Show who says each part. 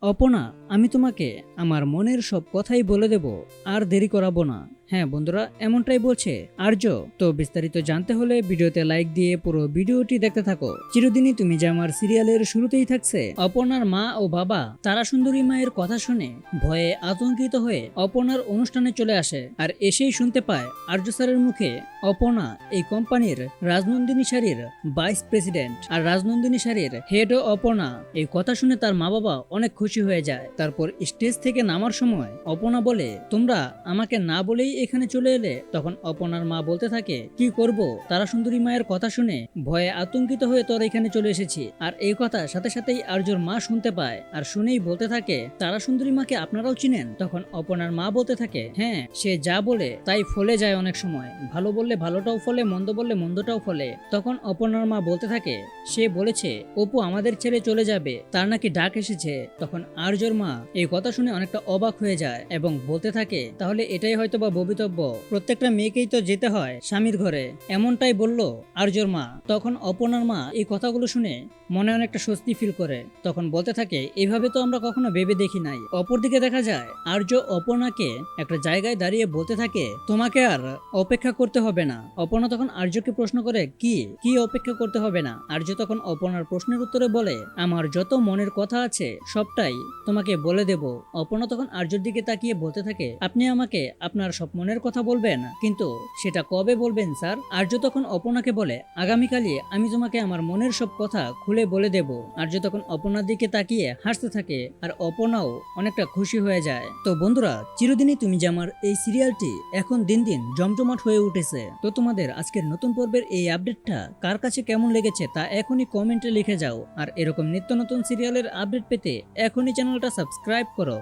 Speaker 1: অপনা, আমি তোমাকে আমার মনের সব কথাই বলে দেব, আর দেরি করাবো না। হ্যাঁ বন্ধুরা, এমনটাই বলছে আর্য। তো বিস্তারিত জানতে হলে ভিডিওতে লাইক দিয়ে পুরো ভিডিওটি দেখতে থাকো। চিরদিনই তুমি যে আমার সিরিয়ালের শুরুতেই থাকছে অপনার মা ও বাবা তারা সুন্দরী মায়ের কথা শুনে ভয়ে আতঙ্কিত হয়ে অপনার অনুষ্ঠানে চলে আসে, আর এসেই শুনতে পায় আর্য স্যারের মুখে অপনা এই কোম্পানির রাজনন্দিনী শাড়ির ভাইস প্রেসিডেন্ট আর রাজনন্দিনী শাড়ির হেডও অপনা। এই কথা শুনে তার মা বাবা অনেক খুশি হয়ে যায়। তারপর স্টেজ থেকে নামার সময় অপনা বলে, তোমরা আমাকে না বলেই এখানে চলে এলে। তখন অপনার মা বলতে থাকে, কি করব, তারা সুন্দরী মায়ের কথা শুনে ভয়ে আতঙ্কিত হয়ে তোর এখানে চলে এসেছি। আর এই কথা সাথে সাথেই আর্যর মা শুনতে পায়, আর শুনেই বলতে থাকে, তারা সুন্দরী মাকে আপনারাও চিনেন? তখন অপনার মা বলতে থাকে, হ্যাঁ, সে যা বলে তাই ফলে যায় অনেক সময়, ভালো বললে ভালোটাও ফলে, মন্দ বললে মন্দটাও ফলে। তখন অপনার মা বলতে থাকে, সে বলেছে অপু আমাদের ছেড়ে চলে যাবে, তার নাকি ডাক এসেছে। তখন আর্যর মা এই কথা শুনে অনেকটা অবাক হয়ে যায় এবং বলতে থাকে, তাহলে এটাই হয়তো বা ভবিতব্য, প্রত্যেকটা মেয়েকেই তো যেতে হয় স্বামীর ঘরে, এমনটাই বলল আর্যর মা। তখন অপনার মা এই কথাগুলো শুনে মনে অনেকটা স্বস্তি ফিল করে। তখন বলতে থাকে, এভাবে তো আমরা কখনো ভেবে দেখি নাই। অপরদিকে দেখা যায় আর্য অপনাকে একটা জায়গায় দাঁড়িয়ে বলতে থাকে, তোমাকে আর অপেক্ষা করতে হবে না। অপনা তখন আর্যকে প্রশ্ন করে, কি কি অপেক্ষা করতে হবে না? আর্য তখন অপনার প্রশ্নের উত্তরে বলে, আমার যত মনের কথা আছে সবটাই তোমাকে বলে দেব। অপনা তখন আর্যর দিকে তাকিয়ে বলতে থাকে, আপনি আমাকে আপনার সব মনের কথা বলবেন, কিন্তু সেটা কবে বলবেন স্যার? আর্য তখন অপনাকে বলে, আগামীকালই আমি তোমাকে আমার মনের সব কথা খুলে বলে দেব। আর্য তখন অপনার দিকে তাকিয়ে হাসতে থাকে, আর অপনাও অনেকটা খুশি হয়ে যায়। তো বন্ধুরা, চিরদিনই তুমি যে আমার এই সিরিয়ালটি এখন দিন দিন জমজমাট হয়ে উঠেছে। তো তোমাদের আজকের নতুন পর্বের এই আপডেটটা কার কাছে কেমন লেগেছে তা এখনই কমেন্টে লিখে যাও। আর এরকম নিত্য নতুন সিরিয়ালের আপডেট পেতে এখনই চ্যানেলটা সাবস্ক্রাইব করো।